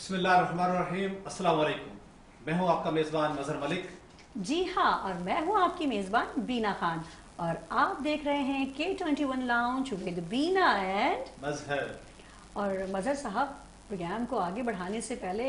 बिस्मिल्लाहिर्रहमानिर्रहीम, अस्सलाम वालेकुम। मैं हूं आपका मेज़बान मज़हर मलिक। जी हाँ, और मैं हूं आपकी मेज़बान बीना खान और आप देख रहे हैं K21 lounge with Beena and Mazhar. और मज़हर साहब, प्रोग्राम को आगे बढ़ाने से पहले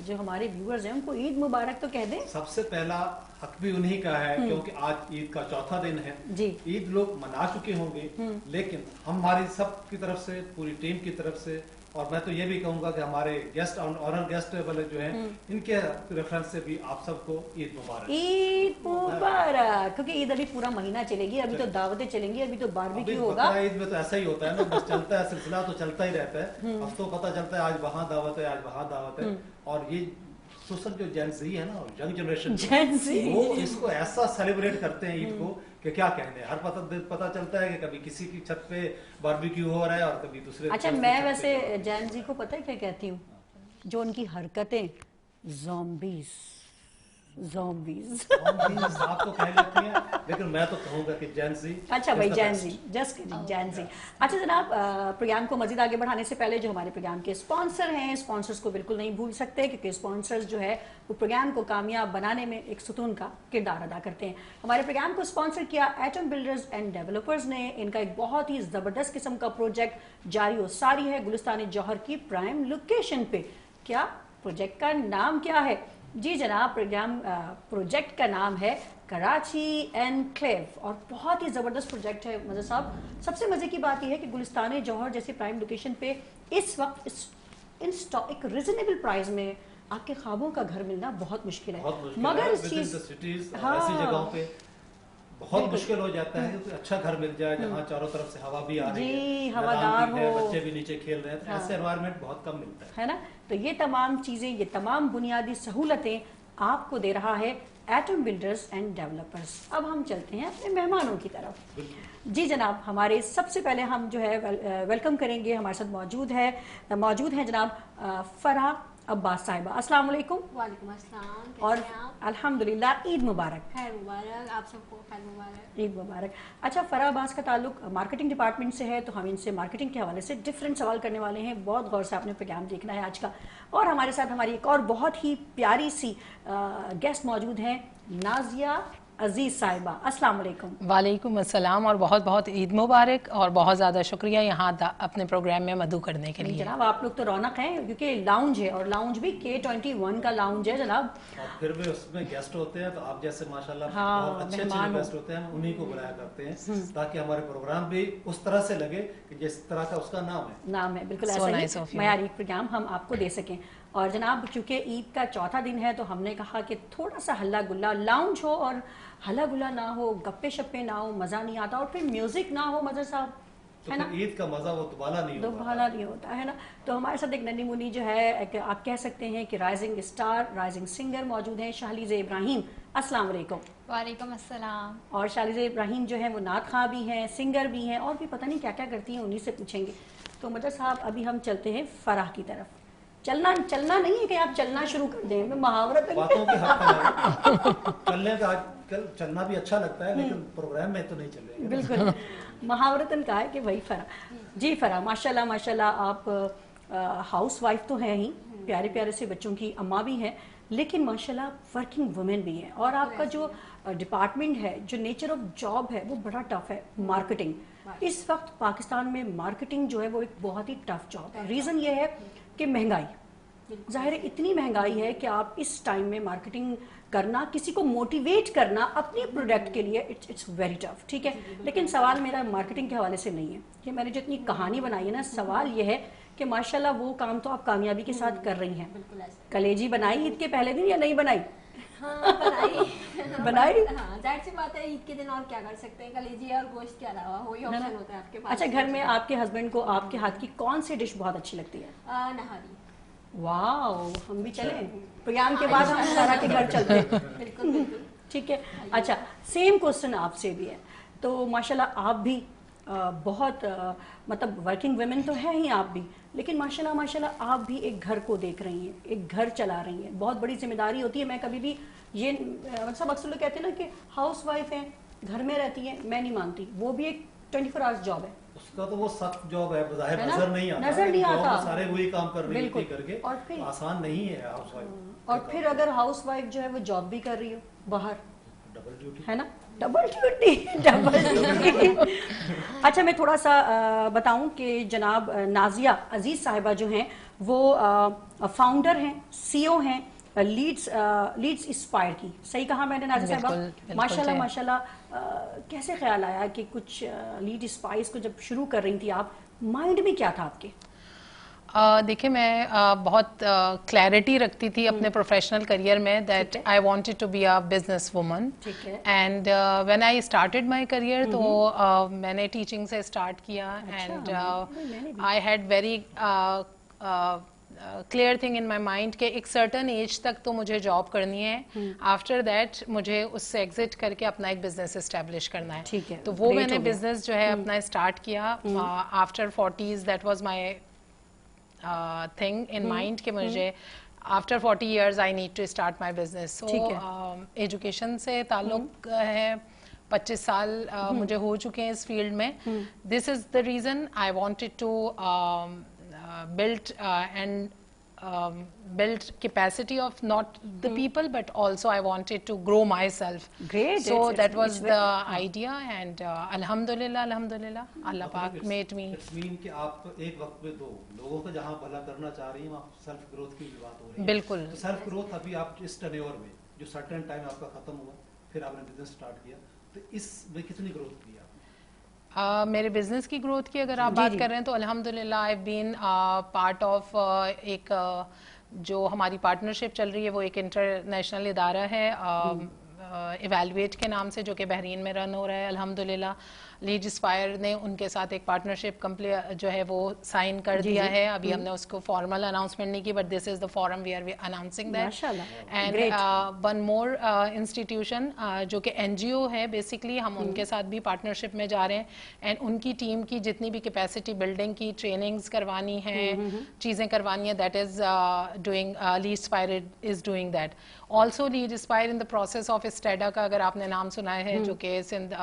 जो हमारे व्यूअर्स हैं उनको ईद मुबारक तो कह दें। सबसे पहला हक भी उन्हीं का है क्योंकि आज ईद का चौथा दिन है जी। ईद लोग मना चुके होंगे, लेकिन हमारी सब की तरफ से, पूरी टीम की तरफ से, और मैं तो ये भी कहूंगा कि हमारे गेस्ट ऑनर गेस्ट वाले जो हैं इनके रेफरेंस से भी आप सबको ईद मुबारक। ईद मुबारक, क्योंकि ईद अभी पूरा महीना चलेगी, अभी तो दावतें चलेंगी, अभी तो बारबेक्यू होगा। ईद में तो ऐसा ही होता है ना, बस चलता है सिलसिला, तो चलता ही रहता है। अब तो पता चलता है आज वहाँ दावत है, आज वहाँ दावत है। और ये सोशल जो जेंजी है ना, यंग जनरेशन, वो इसको ऐसा सेलिब्रेट करते हैं ईद को कि क्या कहने। हर पता चलता है कि कभी किसी की छत पे बारबेक्यू हो रहा है और कभी दूसरे। अच्छा, मैं वैसे जेंजी को पता है क्या कहती हूँ? जो उनकी हरकतें ज़ॉम्बीज़ आप तो कह लेती हैं, लेकिन मैं तो कहूँगा कि जेंजी। अच्छा भाई, जेंजी, जस्ट किडिंग, जेंजी। अच्छा जनाब, प्रोग्राम को मजीद आगे बढ़ाने से पहले जो हमारे प्रोग्राम के स्पॉन्सर हैं, स्पॉन्सर्स को बिल्कुल नहीं भूल सकते, क्योंकि स्पॉन्सर्स जो है वो प्रोग्राम को कामयाब बनाने में एक सुतून का किरदार अदा करते हैं। हमारे प्रोग्राम को स्पॉन्सर किया एटम बिल्डर्स एंड डेवलपर्स ने। इनका एक बहुत ही ज़बरदस्त किस्म का प्रोजेक्ट जारी और सारी है गुलिस्तान जौहर की प्राइम लोकेशन पे। क्या प्रोजेक्ट का नाम क्या है? जी जनाब, प्रोजेक्ट का नाम है कराची एनक्लेव और बहुत ही ज़बरदस्त प्रोजेक्ट है मज़र साहब। सबसे मज़े की बात यह है कि गुलिस्तान जौहर जैसे प्राइम लोकेशन पे इस वक्त एक रिजनेबल प्राइस में आपके ख्वाबों का घर मिलना बहुत मुश्किल है। मगर इस चीज़ ऐसी जगहों पे बहुत मुश्किल हो जाता है कि अच्छा घर मिल जाए जहाँ चारों तरफ से हवा भी आ रही है, हवादार हो, बच्चे भी नीचे खेल रहे हैं, तो ऐसे एनवायरनमेंट बहुत कम मिलता है ना। तो ये तमाम चीज़ें, ये तमाम बुनियादी सहूलतें आपको दे रहा है एटम बिल्डर्स एंड डेवलपर्स। अब हम चलते हैं अपने मेहमानों की तरफ। जी जनाब, हमारे सबसे पहले हम जो है वेलकम करेंगे, हमारे साथ मौजूद हैं जनाब फराह अब्बास साहिबा। अस्सलाम वालेकुम। वालेकुम अस्सलाम। और अल्हम्दुलिल्लाह, ईद मुबारक। खैर मुबारक, आप सबको खैर मुबारक। ईद मुबारक। अच्छा, फराह अब्बास का ताल्लुक मार्केटिंग डिपार्टमेंट से है, तो हम इनसे मार्केटिंग के हवाले से डिफरेंट सवाल करने वाले हैं। बहुत गौर से आपने प्रोग्राम देखना है आज का। और हमारे साथ हमारी एक और बहुत ही प्यारी सी गेस्ट मौजूद हैं, नाजिया अजीज साहिबा। अस्सलाम वालेकुम। वालेकुम अस्सलाम और बहुत बहुत ईद मुबारक और बहुत ज़्यादा शुक्रिया यहाँ अपने प्रोग्राम में मदु करने के लिए। जनाब, आप लोग तो रौनक हैं, क्योंकि लाउंज है और लाउंज भी K21 का लाउंज है जनाब। और फिर भी उसमें गेस्ट होते हैं, तो आप जैसे माशाल्लाह बहुत अच्छे गेस्ट होते हैं, उन्हीं को बुलाया करते हैं ताकि हमारे प्रोग्राम भी उस तरह से लगे कि जिस तरह का उसका नाम है। बिल्कुल ऐसा ही मयारी प्रोग्राम हम आपको दे सकें। और जनाब, चूंकि ईद का चौथा दिन है, तो हमने कहा कि थोड़ा सा हल्ला गुल्ला लाउंज हो और हल्ला गुल्ला ना हो, गप्पे शप्पे ना हो, मज़ा नहीं आता, और फिर म्यूजिक ना हो मज़र साहब, तो है ना। ईद का मजा वो दोबारा नहीं होता है ना। तो हमारे साथ एक नन्ही मुन्नी जो है, आप कह सकते हैं कि राइजिंग स्टार, राइजिंग सिंगर मौजूद हैं, शाहलीज़ इब्राहिम। अस्सलाम वालेकुम। वालेकुम अस्सलाम। और शाहलीज़ इब्राहिम जो है वो नात ख़्वां भी हैं, सिंगर भी हैं, और भी पता नहीं क्या क्या करती हैं, उन्हीं से पूछेंगे। तो मज़र साहब, अभी हम चलते हैं फराह की तरफ। चलना नहीं है कि आप चलना शुरू कर दें, महावरत बातों के चलने का आजकल चलना भी अच्छा लगता है, लेकिन प्रोग्राम में तो नहीं चलेगा। बिल्कुल महावरतन कहा है कि भाई फराह जी, फराह माशाल्लाह आप हाउस वाइफ तो हैं ही, प्यारे प्यारे से बच्चों की अम्मा भी हैं, लेकिन माशाल्लाह वर्किंग वुमेन भी हैं। और आपका जो डिपार्टमेंट है, जो नेचर ऑफ जॉब है, वो बड़ा टफ है। मार्केटिंग इस वक्त पाकिस्तान में मार्केटिंग जो है वो एक बहुत ही टफ जॉब है। रीज़न ये है कि महंगाई, ज़ाहिर है इतनी महंगाई है कि आप इस टाइम में मार्केटिंग करना, किसी को मोटिवेट करना अपने प्रोडक्ट के लिए, इट्स वेरी टफ। ठीक है, लेकिन सवाल मेरा मार्केटिंग के हवाले से नहीं है कि मैंने जो इतनी कहानी बनाई है ना, सवाल ये है कि माशाल्लाह वो काम तो आप कामयाबी के साथ कर रही हैं। कलेजी बनाई ईद के पहले दिन या नहीं बनाई? हाँ, बनाई। हाँ, जाहिर सी बात है, ईद के दिन और क्या कर सकते हैं, कलेजी और गोश्त के अलावा वही ऑप्शन होता है आपके पास। अच्छा, घर में आपके हस्बैंड को आपके हाथ की कौन सी डिश बहुत अच्छी लगती है? नहारी। वाओ, हम भी चलें प्रोग्राम के बाद, हम सारा के घर चलते हैं। बिल्कुल। ठीक है। अच्छा, सेम क्वेश्चन आपसे भी है। तो माशाल्लाह आप भी बहुत मतलब वर्किंग वुमेन तो है ही आप भी, लेकिन माशाल्लाह आप भी एक घर को देख रही हैं, एक घर चला रही हैं, बहुत बड़ी जिम्मेदारी होती है। मैं कभी भी ये मतलब अक्सर लोग कहते हैं ना कि हाउस वाइफ हैं, घर में रहती हैं, मैं नहीं मानती, वो भी एक 24 आवर्स जॉब है। उसका तो वो सख्त जॉब है, बाहर है ना? नजर नहीं आता, नजर नहीं जॉब आता। में सारे वही काम कर रही बिल्कुल। थी करके, और फिर- तो आसान नहीं है हाउस वाइफ। और फिर अगर हाउस वाइफ जो है वो जॉब भी कर रही हो बाहर, डबल ड्यूटी है ना, डबल ड्यूटी डबल ड्यूटी। अच्छा, मैं थोड़ा सा बताऊं कि जनाब नाजिया अजीज साहिबा जो हैं वो फाउंडर हैं, सीईओ हैं लीड्स इंस्पायर की। सही कहा मैंने नाजिया साहिबा? बिल्कुल, बिल्कुल माशाल्लाह जी। माशाल्लाह। कैसे ख्याल आया कि कुछ लीड इंस्पायर्स को जब शुरू कर रही थी आप, माइंड में क्या था आपके? देखिए, मैं बहुत क्लैरिटी रखती थी अपने प्रोफेशनल करियर में that I wanted to be a business woman. ठीक है। And when I started my career तो मैंने टीचिंग से स्टार्ट किया एंड मैंने भी। I had very clear thing in my mind कि एक सर्टन एज तक तो मुझे जॉब करनी है, आफ्टर दैट मुझे उससे एग्जिट करके अपना एक बिजनेस इस्टेब्लिश करना है। ठीक है, तो वो great मैंने हो गया। बिजनेस जो है अपना स्टार्ट किया after 40s। That was my thing in mind कि मुझे after 40 years I need to start my business. ठीक सो एजुकेशन से ताल्लुक है, 25 साल मुझे हो चुके हैं इस फील्ड में। This is the reason I wanted to build and build capacity of not the people but also I wanted to grow myself. Great, So it's- that was it's the very- idea and alhamdulillah Allah Pak made me. It's mean कि आप एक वक्त में दो लोगों का जहाँ भला करना चाह रही हैं वहाँ सेल्फ ग्रोथ की भी बात हो रही है। बिल्कुल। तो सेल्फ ग्रोथ अभी आप इस टेन्योर में जो सर्टेन टाइम आपका खत्म हुआ, फिर आपने बिजनेस स्टार्ट किया, तो इसमें कितनी ग्रोथ की आपने? मेरे बिजनेस की ग्रोथ की अगर आप बात कर रहे हैं तो अल्हम्दुलिल्लाह आई बीन पार्ट ऑफ एक जो हमारी पार्टनरशिप चल रही है वो एक इंटरनेशनल इदारा है इवैल्यूएट के नाम से, जो कि बहरीन में रन हो रहा है अल्हम्दुलिल्लाह। लीड इंस्पायर ने उनके साथ एक पार्टनरशिप जो है वो साइन कर दिया है। अभी हमने उसको फॉर्मल अनाउंसमेंट नहीं की but this is the forum we are announcing that. माशाल्लाह, एंड वन मोर इंस्टीट्यूशन जो कि एनजीओ है बेसिकली, हम उनके साथ भी पार्टनरशिप में जा रहे हैं एंड उनकी टीम की जितनी भी कैपेसिटी बिल्डिंग की ट्रेनिंग्स करवानी है, चीज़ें करवानी है, that is doing Lead Inspire is doing that. Also Lead Inspire in the process of STEDA का अगर आपने नाम सुना है, जो कि सिंध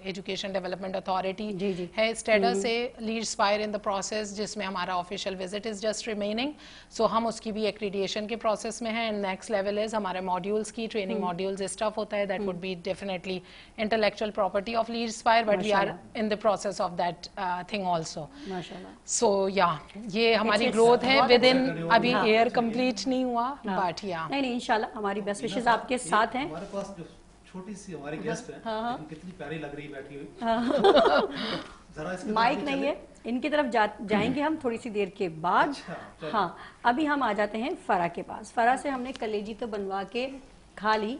एजुकेशन डेवलपमेंट अथॉरिटी है, स्टेडा से Lead Inspire in the process, जिसमें हमारा official visit is just remaining. So हम उसकी भी एक्रीडिएशन के प्रोसेस में हैं एंड नेक्स्ट लेवल इज हमारे मॉड्यूल्स की ट्रेनिंग मॉड्यूल्स स्टफ होता है that would be definitely intellectual property of Lead Inspire but we are in the process of that thing also. माशाल्लाह। सो या ये हमारी ग्रोथ है विद इन, अभी एयर कंप्लीट नहीं हुआ बट या नहीं इंशाल्लाह हमारी बेस्ट विशेस आपके साथ हैं। हमारे पास जो छोटी सी हमारी गेस्ट है, लेकिन कितनी प्यारी लग रही बैठी हुई। जरा इसके माइक तरफ नहीं चले। है, इनकी तरफ जाएंगे हम थोड़ी सी देर के बाद। अच्छा, चलो। हाँ, अभी हम आ जाते हैं फरा के पास। फरा से हमने कलेजी तो बनवा के खा ली,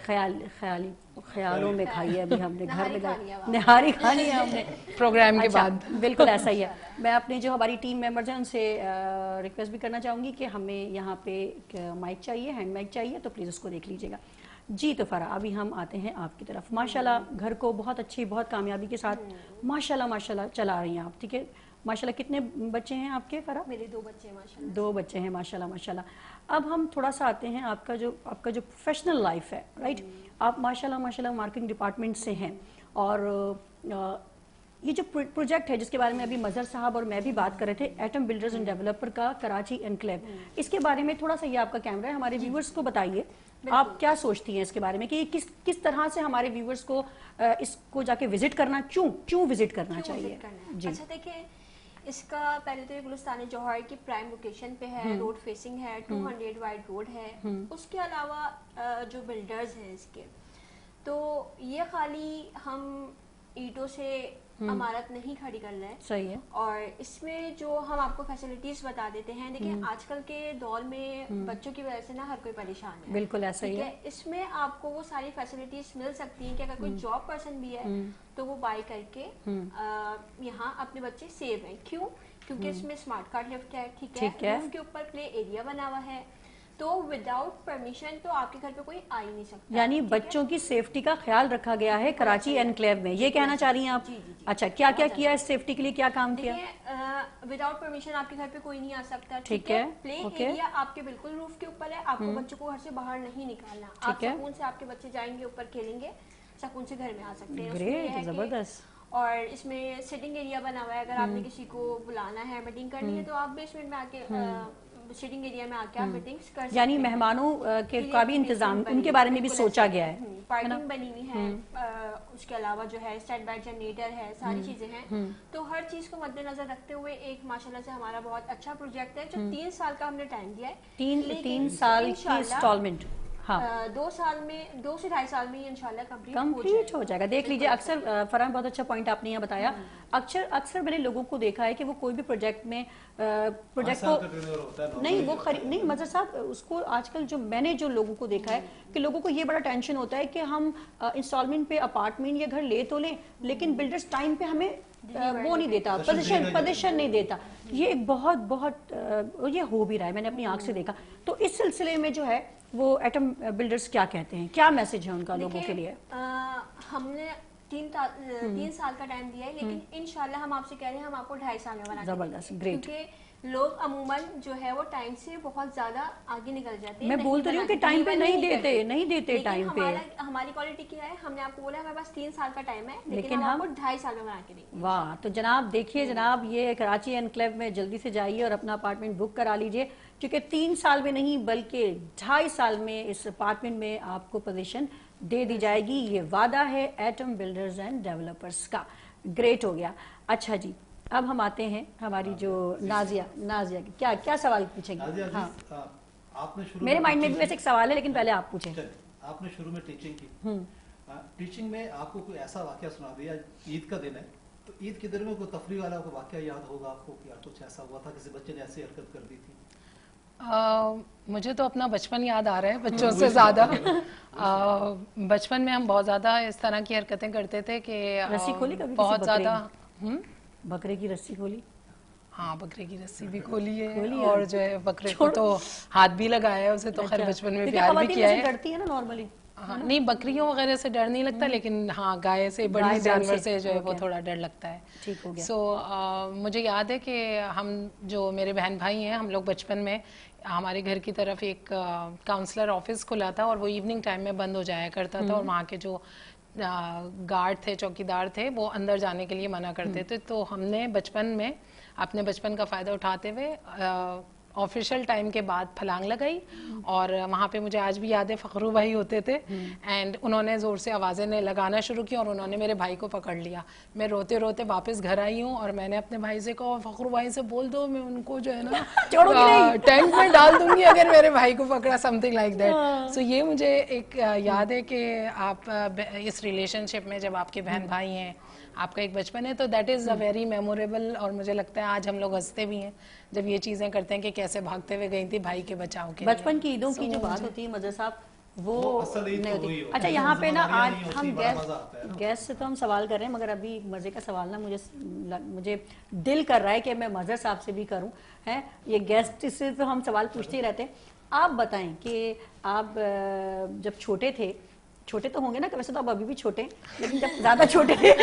ख्यालों में खाई है अभी हमने, घर में निहारी खानी है हमने प्रोग्राम के अच्छा, बाद। बिल्कुल ऐसा ही है। मैं अपने जो हमारी टीम मेंबर्स हैं उनसे रिक्वेस्ट भी करना चाहूँगी कि हमें यहाँ पे माइक चाहिए, हैंड माइक चाहिए, तो प्लीज़ उसको देख लीजिएगा जी। तो फरा अभी हम आते हैं आपकी तरफ। माशाल्लाह घर को बहुत अच्छी, बहुत कामयाबी के साथ माशाल्लाह चला रही हैं आप, ठीक है। माशाल्लाह कितने बच्चे हैं आपके फरा? मेरे 2 बच्चे हैं माशाल्लाह। 2 बच्चे हैं माशाल्लाह। अब हम थोड़ा सा आते हैं आपका जो प्रोफेशनल लाइफ है, राइट। आप माशाल्लाह मार्केटिंग डिपार्टमेंट से हैं और ये जो प्रोजेक्ट है जिसके बारे में अभी मजहर साहब और मैं भी बात कर रहे थे, एटम बिल्डर्स एंड डेवलपर का कराची एनक्लेव, इसके बारे में थोड़ा सा, ये आपका कैमरा है, हमारे व्यूवर्स को बताइए आप क्या सोचती हैं इसके बारे में कि किस तरह से हमारे व्यूवर्स को इसको जाके विजिट करना, क्यों विजिट करना चाहिए जी। अच्छा देखिए, इसका पहले तो ये गुलिस्तान जौहर की प्राइम लोकेशन पे है, रोड फेसिंग है, 200 वाइड रोड है। उसके अलावा जो बिल्डर्स हैं इसके, तो ये खाली हम ईंटों से इमारत नहीं खड़ी कर रहे हैं, सही है। और इसमें जो हम आपको फैसिलिटीज बता देते हैं, देखिए आजकल के दौर में बच्चों की वजह से ना हर कोई परेशान है, बिल्कुल ऐसा ही है। इसमें आपको वो सारी फैसिलिटीज मिल सकती हैं कि अगर कोई जॉब पर्सन भी है तो वो बाय करके यहाँ अपने बच्चे सेव हैं। क्यों? क्योंकि इसमें स्मार्ट कार्ड लिफ्ट है, ठीक है, रूफ के ऊपर प्ले एरिया बना हुआ है, तो विदाउट परमिशन तो आपके घर पे कोई आ ही नहीं सकता। यानी बच्चों की सेफ्टी का ख्याल रखा गया है कराची एनक्लेव में, ये कहना चाह रही हैं आप? जी। अच्छा, क्या किया इस सेफ्टी के लिए, क्या काम किया? विदाउट परमिशन आपके घर पे कोई नहीं आ सकता, ठीक है। प्ले एरिया आपके बिल्कुल रूफ के ऊपर है, आपको बच्चों को घर से बाहर नहीं निकालना, आप ठीक है। सुकून से आपके बच्चे जाएंगे ऊपर खेलेंगे, सुकून से घर में आ सकते हैं। ग्रेट, जबरदस्त। اور اس میں سٹنگ ایریا بنا ہوا ہے. اگر آپ نے کسی کو بلانا ہے میٹنگ کرنی ہے تو آپ بیسمنٹ میں آ کے سٹنگ ایریا میں آ کے آپ میٹنگز کر سکتے ہیں. یعنی مہمانوں کا بھی انتظام ان کے بارے میں بھی سوچا گیا ہے. پارکنگ بنی ہوئی ہے, اس کے علاوہ جو ہے اسٹینڈ بائی جنریٹر ہے, ساری چیزیں ہیں. تو ہر چیز کو مد نظر رکھتے ہوئے ایک ماشاءاللہ سے ہمارا بہت اچھا پروجیکٹ ہے جو 3 سال کا ہم نے ٹائم دیا ہے. 3 سال کی انسٹالمنٹ. 2 سال میں 2 سے 2.5 سال میں یہ انشاءاللہ کمپلیٹ ہو جائے گا. دیکھ لیجیے, اکثر فرحان بہت اچھا پوائنٹ آپ نے یہاں بتایا. اکثر میں نے لوگوں کو دیکھا ہے کہ وہ کوئی بھی پروجیکٹ میں پروجیکٹ کو نہیں وہ نہیں مظہر صاحب اس کو آج کل جو میں نے جو لوگوں کو دیکھا ہے کہ لوگوں کو یہ بڑا ٹینشن ہوتا ہے کہ ہم انسٹالمنٹ پہ اپارٹمنٹ یا گھر لے تو لیں لیکن بلڈرز ٹائم پہ ہمیں وہ نہیں دیتا, پوزیشن نہیں دیتا. یہ ایک بہت یہ ہو بھی رہا ہے, میں نے اپنی آنکھ سے دیکھا. تو اس سلسلے میں جو ہے وہ ایٹم بلڈرز کیا کہتے ہیں, کیا میسج ہے ان کا لوگوں کے لیے؟ ہم نے 3 سال کا ٹائم دیا ہے لیکن انشاءاللہ ہم آپ سے کہہ رہے ہیں ہم آپ کو 2.5 سال میں بنا کے زبردست, گریٹ. کیونکہ لوگ عموماً جو ہے وہ ٹائم سے بہت زیادہ آگے نکل جاتے ہیں. میں بول تو رہی ہوں کہ ٹائم پہ نہیں دیتے ٹائم پہ. ہماری کوالٹی کیا ہے, ہم نے آپ کو بولا ہمارے پاس 3 سال کا ٹائم ہے لیکن ہم آپ کو 2.5 سال میں بنا کے دیں گے. واہ. تو جناب دیکھیے جناب, یہ کراچی انکلیو میں جلدی سے جائیے اور اپنا اپارٹمنٹ بک کرا لیجئے کیونکہ 3 سال میں نہیں بلکہ 2.5 سال میں اس اپارٹمنٹ میں آپ کو پوزیشن دے دی جائے گی. یہ وعدہ ہے ایٹم بلڈرز اینڈ ڈیولپرز کا. گریٹ ہو گیا. اچھا جی, اب ہم آتے ہیں ہماری جو نازیہ کی کیا سوال پوچھیں گے؟ ہاں میرے مائنڈ میں بھی ویسے ایک سوال ہے لیکن پہلے آپ پوچھیں. آپ نے شروع میں ٹیچنگ کی, ٹیچنگ میں آپ کو کوئی ایسا واقعہ سنا دیا, عید کا دن ہے تو عید کے دن میں کوئی تفریح والا کوئی واقعہ یاد ہوگا آپ کو کہ کچھ ایسا ہوا تھا, کسی بچے نے ایسی حرکت کر دی تھی؟ مجھے تو اپنا بچپن یاد آ رہا ہے بچوں سے زیادہ. بچپن میں ہم بہت زیادہ اس طرح کی حرکتیں کرتے تھے کہ رسی کھولی کبھی بہت زیادہ. بکرے کی رسی کھولی؟ ہاں بکرے کی رسی بھی کھولی ہے اور جو ہے بکرے کو تو ہاتھ بھی لگایا ہے, اسے تو خیر بچپن میں پیار بھی کیا ہے. ڈرتی ہے نا نارملی, نہیں بکریوں وغیرہ سے ڈر نہیں لگتا لیکن ہاں گائے سے بڑی جانور سے جو ہے وہ تھوڑا ڈر لگتا ہے. ٹھیک ہو گیا. سو مجھے یاد ہے کہ ہم جو میرے بہن بھائی ہیں ہم لوگ بچپن میں ہمارے گھر کی طرف ایک کاؤنسلر آفس کھلا تھا اور وہ ایوننگ ٹائم میں بند ہو جایا کرتا تھا اور وہاں کے جو گارڈ تھے, چوکیدار تھے, وہ اندر جانے کے لیے منع کرتے تھے. تو ہم نے بچپن میں اپنے بچپن کا فائدہ اٹھاتے ہوئے آفیشیل ٹائم کے بعد پھلانگ لگائی اور وہاں پہ مجھے آج بھی یاد ہے فخرو بھائی ہوتے تھے اینڈ انہوں نے زور سے آوازیں لگانا شروع کی اور انہوں نے میرے بھائی کو پکڑ لیا. میں روتے روتے واپس گھر آئی ہوں اور میں نے اپنے بھائی سے کہا فخرو بھائی سے بول دو میں ان کو جو ہے نا ٹینک میں ڈال دوں گی اگر میرے بھائی کو پکڑا, سم تھنگ لائک دیٹ. سو یہ مجھے ایک یاد ہے کہ آپ اس ریلیشن شپ میں جب آپ کے بہن بھائی ہیں, آپ کا ایک بچپن ہے, تو that is a very memorable. اور مجھے لگتا ہے آج ہم لوگ ہنستے بھی ہیں جب یہ چیزیں کرتے ہیں کہ کیسے بھاگتے ہوئے گئی تھی بھائی کے بچاؤ کے. بچپن کی عیدوں کی جو بات ہوتی ہے مجھے صاحب وہ نہیں ہوتی. اچھا یہاں پہ نا آج ہم گیس سے تو ہم سوال کر رہے ہیں مگر ابھی مزے کا سوال نا مجھے دل کر رہا ہے کہ میں مظہر صاحب سے بھی کروں. ہے یہ گیسٹ سے تو ہم سوال پوچھتے ہی رہتے ہیں. آپ بتائیں کہ آپ جب چھوٹے تو ہوں گے نا, ویسے تو آپ ابھی بھی چھوٹے ہیں لیکن جب زیادہ چھوٹے تھے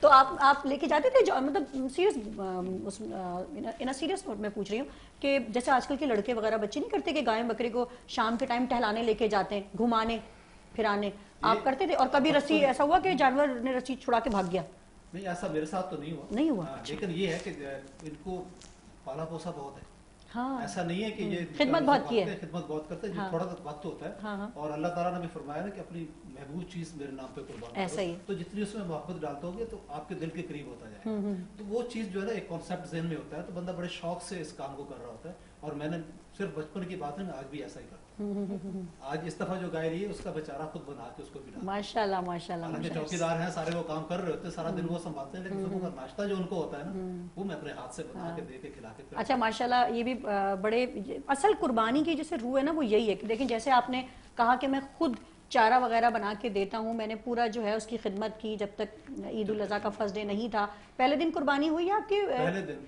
تو آپ لے کے جاتے تھے جو مطلب سیریس نوٹ میں پوچھ رہی ہوں کہ جیسے آج کل کے لڑکے وغیرہ بچے نہیں کرتے کہ گائے بکرے کو شام کے ٹائم ٹہلانے لے کے جاتے ہیں, گھمانے پھرانے, آپ کرتے تھے؟ اور کبھی رسی ایسا ہوا کہ جانور نے رسی چھڑا کے بھاگ گیا؟ نہیں ایسا میرے ساتھ تو نہیں ہوا. لیکن یہ ہے کہ ان کو پالا پوسا بہت ہے. ہاں ایسا نہیں ہے کہ یہ خدمت بہت کی ہے, خدمت بہت کرتے ہیں, تھوڑا وقت ہوتا ہے اور اللہ تعالیٰ نے بھی فرمایا نا کہ اپنی محبوب چیز میرے نام پہ قربان ایسا ہی. تو جتنی اس میں محبت ڈالتے ہوگے تو آپ کے دل کے قریب ہوتا جائے گا. تو وہ چیز جو ہے نا ایک کانسیپٹ ذہن میں ہوتا ہے تو بندہ بڑے شوق سے اس کام کو کر رہا ہوتا ہے. اور میں نے صرف بچپن کی بات ہے, میں آج بھی ایسا ہی کرتا ہوں. آج اس دفعہ جو گائے لی ہے اس کا بیچارہ خود بنا کے اس کو بھی ڈالا. ماشاءاللہ ماشاءاللہ. حالانکہ چوکیدار ہیں سارے, وہ کام کر رہے ہوتے ہیں سارا دن, وہ سنبھالتے ہیں, لیکن صبح کا ناشتہ جو ان کو ہوتا ہے نا وہ میں اپنے ہاتھ سے بنا کے دے کے کھلا کے. اچھا ماشاءاللہ, یہ بھی بڑے اصل قربانی کی جیسے روح ہے نا وہ یہی ہے. لیکن جیسے آپ نے کہا کہ میں خود چارہ وغیرہ بنا کے دیتا ہوں, میں نے پورا جو ہے اس کی خدمت کی جب تک عید الاضحیٰ کا فرسٹ ڈے نہیں تھا. پہلے دن قربانی ہوئی آپ کی؟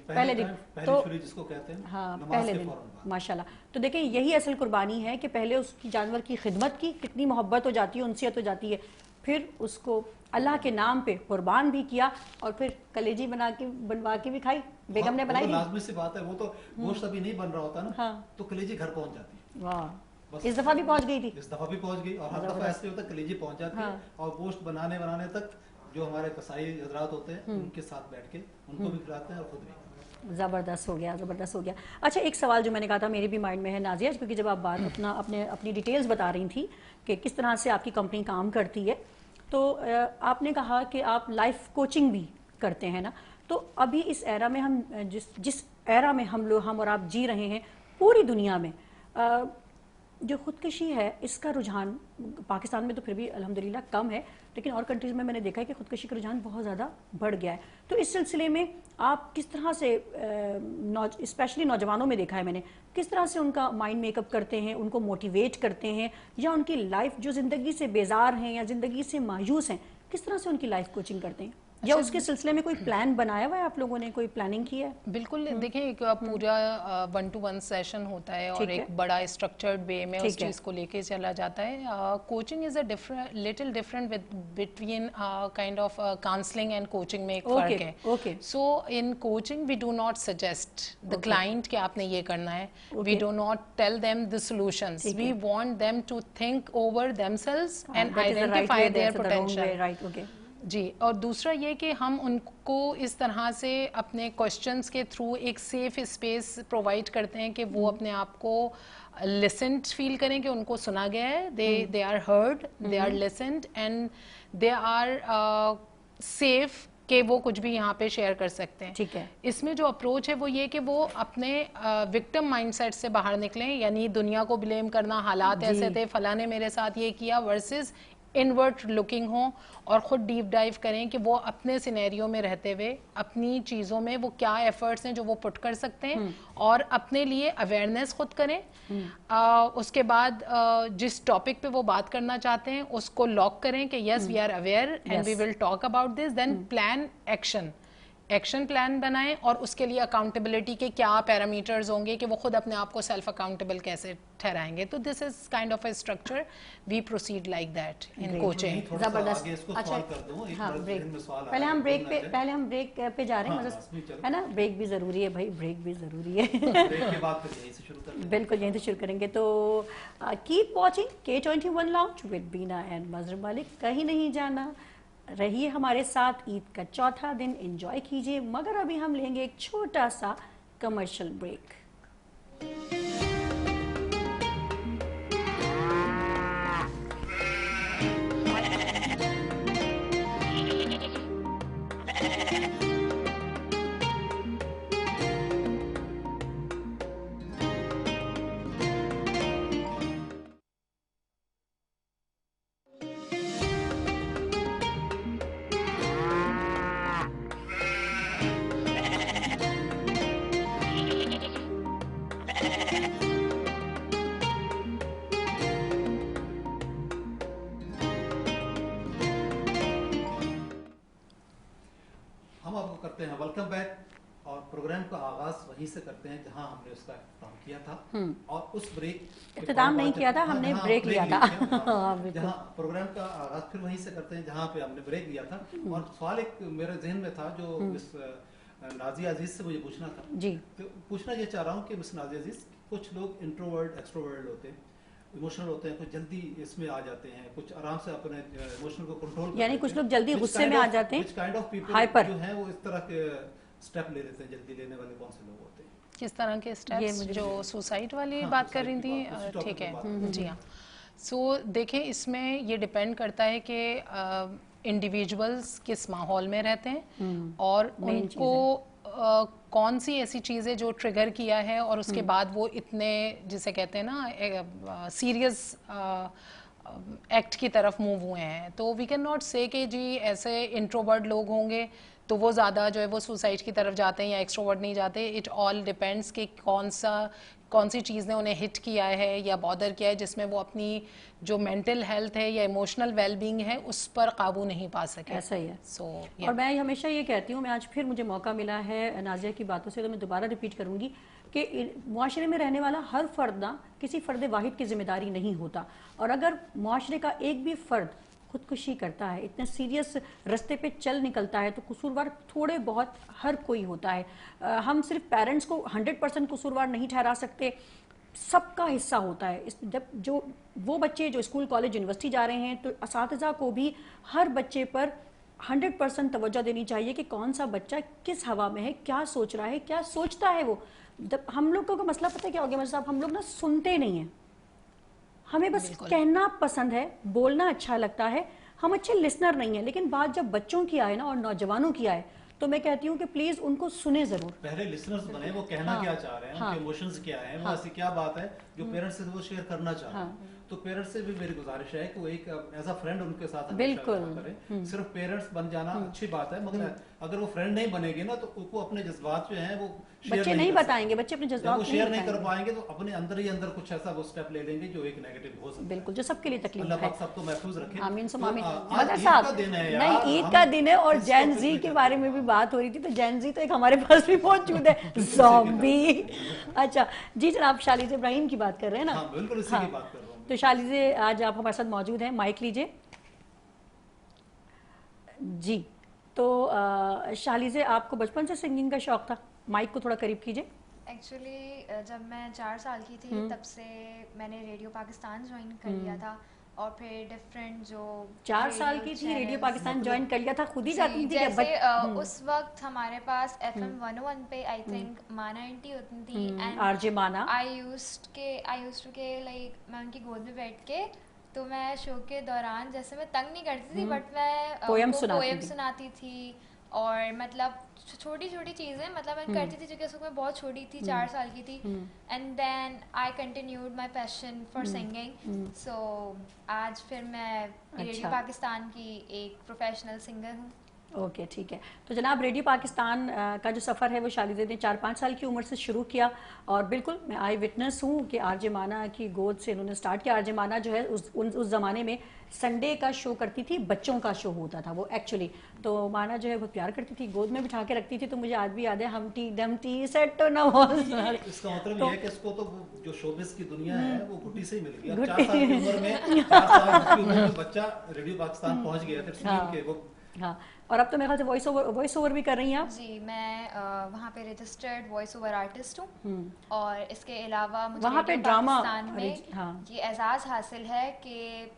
پہلے دن تو جس کو کہتے ہیں ہاں پہلے دن ماشاءاللہ. تو دیکھیں یہی اصل قربانی ہے کہ پہلے اس کی جانور کی خدمت کی, کتنی محبت ہو جاتی ہے, انسیت ہو جاتی ہے, پھر اس کو اللہ کے نام پہ قربان بھی کیا اور پھر کلیجی بنوا کے بھی کھائی. بیگم نے بنائی. لازمی سی بات ہے, وہ تو گوشت ابھی نہیں بن رہا ہوتا نا تو کلیجی گھر پہنچ جاتی ہے. واہ, اس دفعہ بھی پہنچ گئی تھی. اس دفعہ بھی پہنچ گئی اور ہر دفعہ ایسے ہوتا ہے کلیجی پہنچ جاتی ہے اور گوشت بنانے تک जो हमारे कसाई हजरात होते हैं उनके साथ बैठ के उनको भी खिलाते हैं और खुद भी। ज़बरदस्त हो गया, ज़बरदस्त हो गया। अच्छा, एक सवाल जो मैंने कहा था मेरे भी माइंड में है नाज़िया, क्योंकि जब आप बात अपनी डिटेल्स बता रही थी कि किस तरह से आपकी कंपनी काम करती है, तो आपने कहा कि आप लाइफ कोचिंग भी करते हैं ना, तो अभी इस एरा में हम जिस एरा में हम और आप जी रहे हैं पूरी दुनिया में, जो खुदकशी है इसका रुझान पाकिस्तान में तो फिर भी अल्हम्दुलिल्लाह कम है, लेकिन और कंट्रीज़ में मैंने देखा है कि खुदकशी का रुझान बहुत ज़्यादा बढ़ गया है। तो इस सिलसिले में आप किस तरह से स्पेशली नौजवानों में देखा है मैंने, किस तरह से उनका माइंड मेकअप करते हैं, उनको मोटिवेट करते हैं, या उनकी लाइफ जो ज़िंदगी से बेजार हैं या ज़िंदगी से मायूस हैं, किस तरह से उनकी लाइफ कोचिंग करते हैं, या उसके सिलसिले में कोई प्लान बनाया हुआ है, आप लोगों ने कोई प्लानिंग की है? बिल्कुल, देखिए एक पूरा 1-to-1 सेशन होता है और एक बड़ा स्ट्रक्चर्ड वे में उस चीज़ को लेके चला जाता है। Coaching is a little different between kind of counselling and coaching में एक फर्क है। So in coaching we do not suggest the client कि आपने ये करना है, we do not tell them the solutions, we want them to think over themselves and identify their potential. जी, और दूसरा ये कि हम उनको इस तरह से अपने क्वेश्चंस के थ्रू एक सेफ स्पेस प्रोवाइड करते हैं कि वो अपने आप को लिसन्ड फील करें, कि उनको सुना गया है, they are heard, they are listened and they are safe कि वो कुछ भी यहाँ पे शेयर कर सकते हैं। ठीक है। इसमें जो अप्रोच है वो ये कि वो अपने विक्टिम माइंडसेट से बाहर निकलें, यानी दुनिया को ब्लेम करना, हालात ऐसे थे, फलां ने मेरे साथ ये किया, वर्सेस इनवर्ट लुकिंग हो और ख़ुद डीप डाइव करें कि वो अपने सिनेरियो में रहते हुए अपनी चीज़ों में वो क्या एफर्ट्स हैं जो वो पुट कर सकते हैं, और अपने लिए अवेयरनेस खुद करें। उसके बाद जिस टॉपिक पे वो बात करना चाहते हैं उसको लॉक करें कि yes we are aware and we will talk about this, then plan action plan बनाएं, और उसके लिए अकाउंटेबिलिटी के क्या पैरामीटर्स होंगे कि वो खुद अपने आप को सेल्फ अकाउंटेबल कैसे ठहराएंगे। तो this is kind of a structure, we proceed like that in coaching. जबरदस्त। अच्छा, हाँ, पहले हम ब्रेक पे जा रहे हैं, मतलब है ना, ब्रेक भी ज़रूरी है भाई, ब्रेक भी ज़रूरी है। बिल्कुल, यहीं से शुरू करेंगे। तो keep watching K21 lounge with Beena and Mazhar Malik, कहीं नहीं जाना, रहिए हमारे साथ। ईद का चौथा दिन एंजॉय कीजिए, मगर अभी हम लेंगे एक छोटा सा कमर्शियल ब्रेक। Welcome back. और प्रोग्राम का आगाज वहीं से करते हैं जहां हमने उसका इख्तिताम किया था, और उस ब्रेक इख्तिताम नहीं किया था, हमने ब्रेक लिया था। जहां प्रोग्राम का आगाज फिर वहीं से करते हैं जहां पे हमने ब्रेक लिया था। और सवाल एक मेरे जहन में था जो मिस नाज़िया अजीज से मुझे पूछना था जी। तो पूछना ये चाह रहा हूँ कि मिस नाज़िया अजीज, कुछ लोग इंट्रोवर्ट एक्सट्रोवर्ट होते हैं, इमोशनल होते हैं, कुछ जल्दी इसमें आ जाते हैं, कुछ आराम से अपने इमोशनल को कंट्रोल, यानी कुछ लोग जल्दी गुस्से में आ जाते हैं, काइंड ऑफ पीपल जो हैं वो इस तरह के स्टेप ले लेते हैं, जल्दी लेने वाले कौन से लोग होते हैं? किस तरह के स्टेप्स? जो सुसाइड वाली बात कर रही थी, ठीक है जी हाँ। सो देखें, इसमें ये डिपेंड करता है कि इंडिविजुअल्स किस माहौल में रहते हैं और उनको कौन सी ऐसी चीज़ है जो ट्रिगर किया है और उसके बाद वो इतने, जिसे कहते हैं ना, सीरियस एक्ट की तरफ मूव हुए हैं। तो वी कैन नॉट से कि जी ऐसे इंट्रोवर्ट लोग होंगे तो वो ज़्यादा जो है वो सुसाइड की तरफ जाते हैं या एक्सट्रोवर्ट नहीं जाते। इट ऑल डिपेंड्स कि कौन सी चीज़ ने उन्हें हिट किया है या बॉदर किया है जिसमें वो अपनी जो मेंटल हेल्थ है या इमोशनल वेलबींग है उस पर काबू नहीं पा सके। ऐसा ही है। और मैं हमेशा ये कहती हूँ, मैं आज फिर मुझे मौका मिला है नाज़िया की बातों से, तो मैं दोबारा रिपीट करूँगी कि मुआशरे में रहने वाला हर फर्द ना किसी फ़र्द वाहिद की जिम्मेदारी नहीं होता, और अगर मुआशरे का एक भी फ़र्द खुदकुशी करता है, इतने सीरियस रास्ते पे चल निकलता है, तो कसूरवार थोड़े बहुत हर कोई होता है। हम सिर्फ पेरेंट्स को 100% कसूरवार नहीं ठहरा सकते, सबका हिस्सा होता है। जब वो बच्चे जो स्कूल कॉलेज यूनिवर्सिटी जा रहे हैं तो असातिज़ा को भी हर बच्चे पर 100% तवज्जो देनी चाहिए कि कौन सा बच्चा किस हवा में है, क्या सोच रहा है, क्या सोचता है वो। हम लोगों का मसला पता है क्या हो गया साहब, हम लोग ना सुनते नहीं हैं, हमें बस कहना पसंद है, बोलना अच्छा लगता है, हम अच्छे लिसनर नहीं हैं। लेकिन बात जब बच्चों की आए ना और नौजवानों की आए तो मैं कहती हूँ कि प्लीज उनको सुने जरूर, पहले लिसनर्स बने, वो कहना क्या चाह रहे हैं, उनके इमोशंस क्या हैं, वो ऐसी क्या बात है जो पेरेंट्स से वो शेयर करना चाह रहे हैं। तो पेरेंट्स से भी मेरी गुजारिश है कि वो एक एज अ फ्रेंड उनके साथ बिल्कुल करें। सिर्फ पेरेंट्स बन जाना अच्छी बात है, मगर अगर वो फ्रेंड नहीं बनेगी ना तो उनको अपने जज्बात जो हैं वो बच्चे नहीं बताएंगे, बच्चे अपने जज्बात शेयर नहीं कर पाएंगे, तो अपने अंदर ही अंदर कुछ ऐसा वो स्टेप ले लेंगे जो एक नेगेटिव हो सकता है। बिल्कुल, जो सबके लिए तकलीफ अल्लाह है। पाक सबको महफूज रखे। आमीन सुम्मा आमीन। आज साहब ईद का दिन है यार, नहीं, ईद का दिन है और जैन जी के बारे में भी बात हो रही थी, तो जैन जी तो एक हमारे पास भी मौजूद है, ज़ॉम्बी। अच्छा जी जनाब, शालिज़ इब्राहिम की बात कर रहे हैं ना? हाँ बिल्कुल, इसी की बात कर रहा हूँ। तो शालिज़े आज आप हमारे साथ मौजूद हैं, माइक लीजिए जी। तो शालिज़े आपको बचपन से सिंगिंग का शौक था? माइक को थोड़ा करीब कीजिए। एक्चुअली जब मैं 4 साल की थी तब से मैंने रेडियो पाकिस्तान ज्वाइन कर लिया था, और फिर डिफरेंट जो 4 साल की थी रेडियो पाकिस्तान ज्वाइन कर लिया था, खुद ही जाती थी जैसे उस वक्त हमारे पास FM 101 पे आई थिंक माना आंटी होती थी, एंड आरजे माना। आई यूज्ड के लाइक मैं उनकी गोद में बैठ के, तो मैं शो के दौरान जैसे मैं तंग नहीं करती थी, बट मैं पोएम सुनाती थी, और मतलब छोटी छोटी चीज़ें मतलब मैं करती थी, क्योंकि उस वक्त मैं बहुत छोटी थी, 4 साल की थी। And then I continued my passion for singing, so आज फिर मैं रेडियो पाकिस्तान की एक प्रोफेशनल सिंगर हूँ। ओके ठीक है। तो जनाब, रेडियो पाकिस्तान का जो सफ़र है वो शालिज़े ने 4-5 साल की उम्र से शुरू किया, और बिल्कुल मैं आई विटनेस हूँ कि आरजे माना की गोद से उन्होंने स्टार्ट किया। आरजे माना जो है उस ज़माने में संडे का शो करती थी, बच्चों का शो होता था वो एक्चुअली। तो माना जो है बहुत प्यार करती थी, गोद में बिठा के रखती थी, तो मुझे आज भी याद है हमटी डमटी सेट तो ना। इसका मतलब ये है कि इसको तो जो शोबिस की दुनिया है वो घुटी से ही मिल गई। 4 साल की उम्र में 4 साल की उम्र में बच्चा रेडियो पाकिस्तान पहुंच गया। हाँ, और अब तो मेरे ख्याल से वॉइस ओवर भी कर रही हैं आप? जी, मैं वहाँ पे रजिस्टर्ड वॉइस ओवर आर्टिस्ट हूँ, और इसके अलावा मुझे वहाँ पे ड्रामा में ये एजाज़ हासिल है कि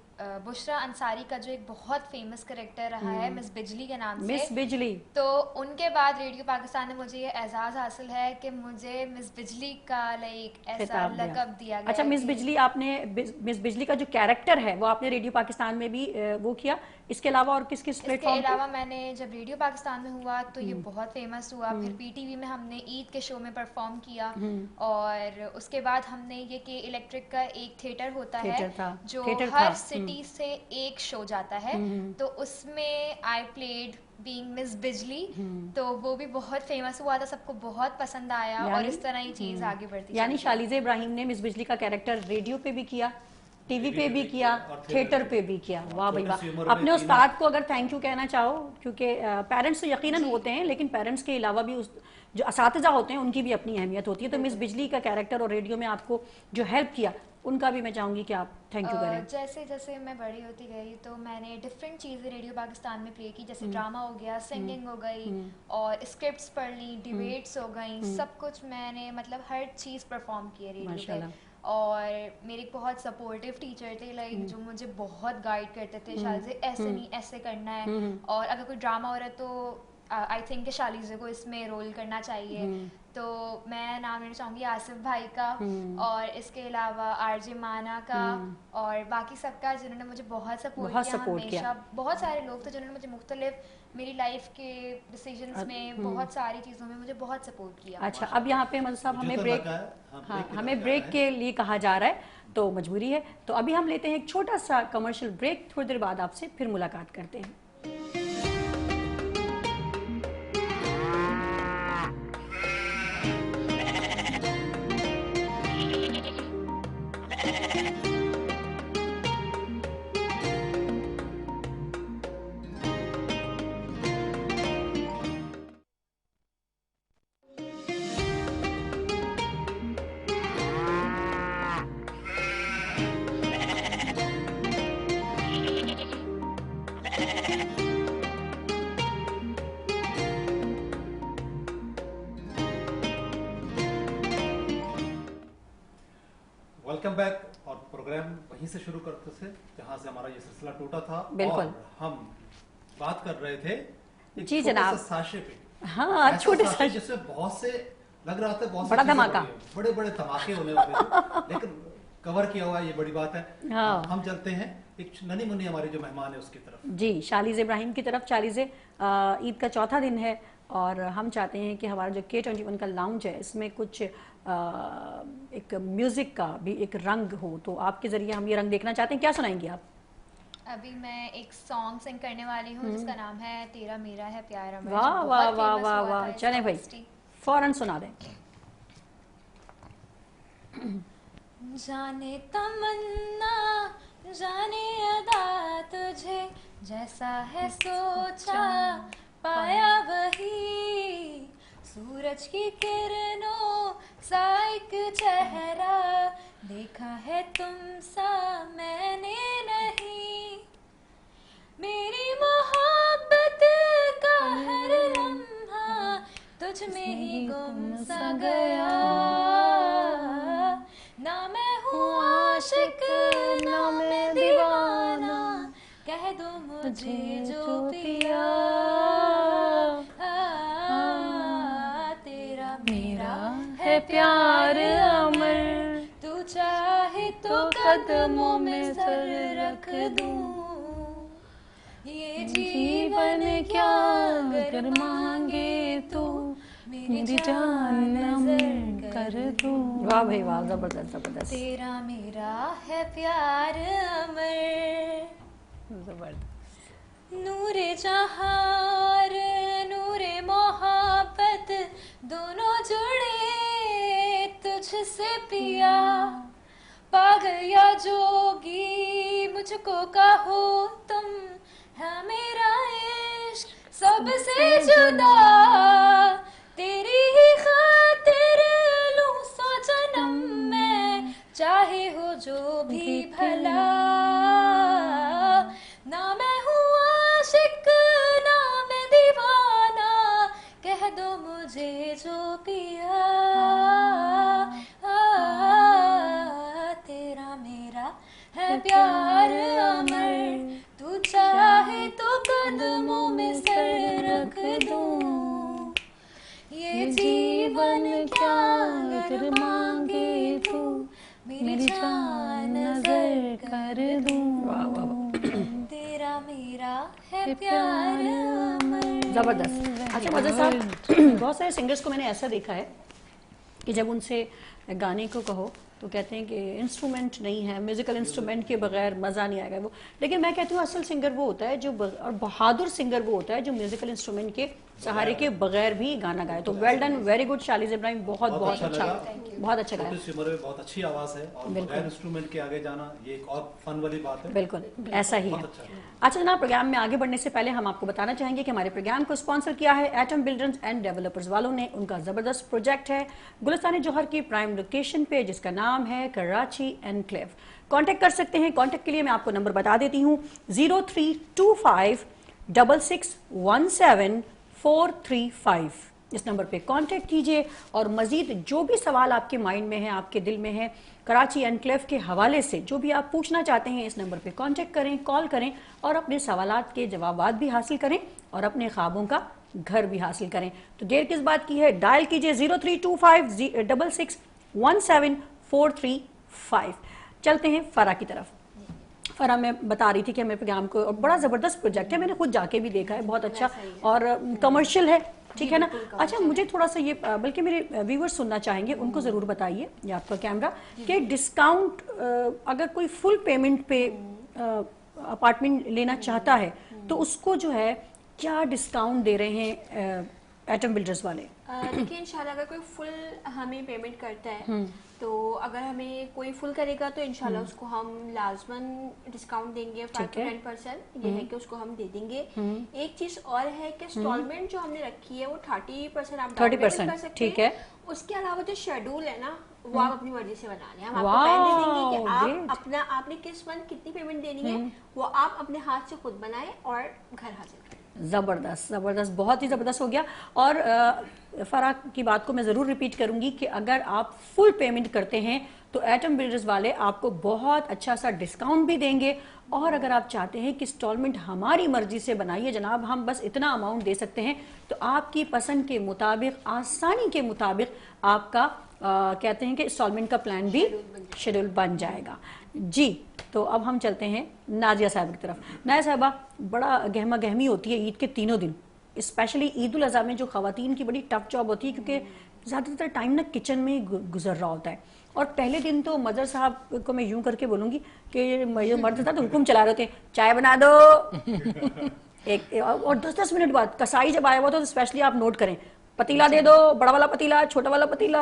बुशरा अंसारी का जो एक बहुत फेमस कैरेक्टर रहा है मिस बिजली के नाम से, मिस बिजली, तो उनके बाद रेडियो पाकिस्तान ने मुझे ये एजाज़ हासिल है कि मुझे मिस बिजली का लाइक ऐसा लक़ब दिया गया। अच्छा, मिस बिजली आपने, मिस बिजली का जो कैरेक्टर है वो आपने रेडियो पाकिस्तान में भी वो किया, इसके अलावा और किस प्लेटफॉर्म? इसके अलावा मैंने जब रेडियो पाकिस्तान में हुआ तो ये बहुत फेमस हुआ, फिर पीटीवी में हमने ईद के शो में परफॉर्म किया, और उसके बाद हमने ये कि इलेक्ट्रिक का एक थिएटर होता है जो हर सिटी से एक शो जाता है, तो उसमें आई प्लेड बीइंग मिस बिजली, तो वो भी बहुत फेमस हुआ था, सबको बहुत पसंद आया, और इस तरह ही चीज़ आगे बढ़ती। यानी शालिज़े इब्राहिम ने मिस बिजली का कैरेक्टर रेडियो पे भी किया, टीवी पे भी किया, थिएटर पे भी किया। वाह भाई वाह। अपने उस्ताद को अगर थैंक यू कहना चाहो, क्योंकि पेरेंट्स तो यकीनन होते हैं, लेकिन पेरेंट्स के अलावा भी जो असातिज़ा होते हैं उनकी भी अपनी अहमियत होती है। तो मिस बिजली का कैरेक्टर और रेडियो में आपको जो हेल्प किया उनका भी मैं चाहूँगी कि आप थैंक यू करें। जैसे जैसे मैं बड़ी होती गई तो मैंने डिफरेंट चीज़ें रेडियो पाकिस्तान में प्ले की, जैसे ड्रामा हो गया, सिंगिंग हो गई, और स्क्रिप्ट्स पढ़ ली, डिबेट्स हो गई, सब कुछ मैंने मतलब हर चीज़ परफॉर्म की है रेडियो पे। और मेरे बहुत सपोर्टिव टीचर थे लाइक जो मुझे बहुत गाइड करते थे, शालिज़े ऐसे नहीं ऐसे करना है, और अगर कोई ड्रामा हो रहा है तो आई थिंक कि शालिज़े को इसमें रोल करना चाहिए। तो मैं नाम लेना चाहूँगी आसिफ भाई का, और इसके अलावा आरजे माना का, और बाकी सबका जिन्होंने मुझे बहुत सपोर्ट किया हमेशा। बहुत सारे लोग थे जिन्होंने मुझे मुख्तलिफ मेरी लाइफ के डिसीजंस में, बहुत सारी चीज़ों में मुझे बहुत सपोर्ट किया। अच्छा, अब यहाँ पे मतलब साहब हमें ब्रेक के लिए कहा जा रहा है, तो मजबूरी है। तो अभी हम लेते हैं एक छोटा सा कमर्शियल ब्रेक, थोड़ी देर बाद आपसे फिर मुलाकात करते हैं। Welcome back. और प्रोग्राम वहीं से शुरू करते थे जहां से हमारा ये सिलसिला टूटा था, बिल्कुल। और हम बात कर रहे थे जी जनाब, साशे पे, हाँ छोटे साशे जिसमें बहुत से लग रहा था बहुत बड़ा धमाका, बड़े बड़े धमाके होने वाले थे, लेकिन कवर किया हुआ ये बड़ी बात है। हाँ। हम चलते हैं एक ननी मुन्नी हमारे जो मेहमान है उसकी तरफ। जी, शालिज़ इब्राहिम की तरफ। शालिज़, ईद का चौथा दिन है और हम चाहते हैं कि हमारा जो K21 का लाउंज है इसमें कुछ एक म्यूजिक का भी एक रंग हो, तो आपके जरिए हम ये रंग देखना चाहते हैं। क्या सुनाएंगी आप? अभी मैं एक सॉन्ग सिंग करने वाली हूँ जिसका नाम है तेरा मेरा है प्यार अमर। वाह वाह वाह वाह वाह, चलें भाई फौरन सुना दें। जाने तमन्ना जाने अदा तुझे जैसा है सोचा पाया वही, सूरज की किरणों सा एक चेहरा देखा है तुम सा मैंने नहीं, मेरी मोहब्बत का हर लम्हा तुझ में ही गुम सा गया, ना मैं हूँ आशिक ना मैं दीवाना, कह दो मुझे जो पिया, तेरा मेरा है प्यार अमर, तू चाहे तो कदमों में सर रख दूं, ये जीवन क्या अगर मांगे तू मेरी जान नज़र कर दूं। वाह भाई वाह, जबरदस्त जबरदस्त। तेरा मेरा है प्यार अमर, जबरदस्त। नूरे जहार नूरे मोहब्बत दोनों जुड़े तुझसे पिया, पागल या जोगी मुझको कहो तुम, है मेरा इश्क सबसे जुदा, तेरी ही खातिर लूं 100 जन्म में चाहे हो जो भी भला, ना मैं हूँ आशिक ना मैं दीवाना, कह दो मुझे जो पिया, तेरा मेरा है प्यार अमर, तू चाहे तो कदमों में सर रख दूं, ये जीवन क्या अगर मांगे तू मेरी जान नजर कर दूं, तेरा मेरा है प्यार अमर। जबरदस्त। अच्छा मज़े साहब, बहुत सारे सिंगर्स को मैंने ऐसा देखा है कि जब उनसे गाने को कहो तो कहते हैं कि इंस्ट्रूमेंट नहीं है, म्यूजिकल इंस्ट्रूमेंट के बगैर मज़ा नहीं आएगा वो, लेकिन मैं कहती हूँ असल सिंगर वो होता है जो और बहादुर सिंगर वो होता है जो म्यूजिकल इंस्ट्रूमेंट के सहारे के बगैर भी गाना गाए। तो well done, very good Shaliz Ibrahim, बहुत बहुत अच्छा, बहुत अच्छा गाया। छोटी उम्र में बहुत अच्छी आवाज़ है और बगैर इंस्ट्रूमेंट के आगे जाना ये एक और फन वाली बात है। बिल्कुल ऐसा ही है। अच्छा जनाब, प्रोग्राम में आगे बढ़ने से पहले हम आपको बताना चाहेंगे कि हमारे प्रोग्राम को स्पॉन्सर किया है एटम बिल्डर्स एंड डेवलपर्स वालों ने। उनका ज़बरदस्त प्रोजेक्ट है गुलिस्तान जोहर की प्राइम लोकेशन पे जिसका नाम है कराची एनक्लेव। कांटेक्ट कर सकते हैं। कांटेक्ट के लिए मैं आपको नंबर बता देती हूँ 0325661745। इस नंबर पे कांटेक्ट कीजिए और मजीद जो भी सवाल आपके माइंड में है, आपके दिल में है, कराची एनक्लेव के हवाले से जो भी आप पूछना चाहते हैं, इस नंबर पे कांटेक्ट करें, कॉल करें और अपने सवालात के जवाबात भी हासिल करें और अपने ख्वाबों का घर भी हासिल करें। तो देर किस बात की है, डायल कीजिए 0325661745। चलते हैं फरा की तरफ। फरा मैं बता रही थी कि हमें प्रोग्राम को बड़ा ज़बरदस्त प्रोजेक्ट है, मैंने खुद जाके भी देखा है, बहुत अच्छा और कमर्शियल है, ठीक है ना। अच्छा मुझे थोड़ा सा ये, बल्कि मेरे व्यूअर्स सुनना चाहेंगे, उनको ज़रूर बताइए, ये आपका कैमरा, कि डिस्काउंट अगर कोई फुल पेमेंट पे अपार्टमेंट लेना चाहता है तो उसको जो है क्या डिस्काउंट दे रहे हैं एटम बिल्डर्स वाले? देखिए इंशाल्लाह अगर कोई फुल हमें पेमेंट करता है तो अगर हमें कोई फुल करेगा तो इंशाल्लाह उसको हम लाजमन डिस्काउंट देंगे 5 to 10%। ये है कि उसको हम दे देंगे। एक चीज और है कि इंस्टॉलमेंट जो हमने रखी है वो 30% आप 30%, कर सकते ठीक हैं। है। उसके अलावा जो शेड्यूल है ना वो आप अपनी मर्जी से बना लें। हम आपको पहले देंगे कि आप अपना आपने किस मंथ कितनी पेमेंट देनी है वो आप अपने हाथ से खुद बनाएं और घर हासिल करें। ज़बरदस्त ज़बरदस्त, बहुत ही ज़बरदस्त हो गया। और फरा की बात को मैं ज़रूर रिपीट करूंगी कि अगर आप फुल पेमेंट करते हैं तो एटम बिल्डर्स वाले आपको बहुत अच्छा सा डिस्काउंट भी देंगे, और अगर आप चाहते हैं कि इंस्टॉलमेंट हमारी मर्जी से बनाइए जनाब, हम बस इतना अमाउंट दे सकते हैं, तो आपकी पसंद के मुताबिक, आसानी के मुताबिक आपका कहते हैं कि इंस्टॉलमेंट का प्लान भी शेड्यूल बन जाएगा जी। तो अब हम चलते हैं नाजिया साहब की तरफ। नाजिया साहबा, बड़ा गहमा गहमी होती है ईद के तीनों दिन, स्पेशली ईद उल अज़हा में जो ख़वातीन की बड़ी टफ जॉब होती है, क्योंकि ज़्यादातर टाइम ना किचन में गुजर रहा होता है। और पहले दिन तो मदर साहब को मैं यूं करके बोलूँगी कि मर्द था तो हुक्म चला रहे थे, चाय बना दो एक, और 10-10 मिनट बाद कसाई जब आया हुआ तो स्पेशली आप नोट करें, पतीला दे दो, बड़ा वाला पतीला, छोटा वाला पतीला,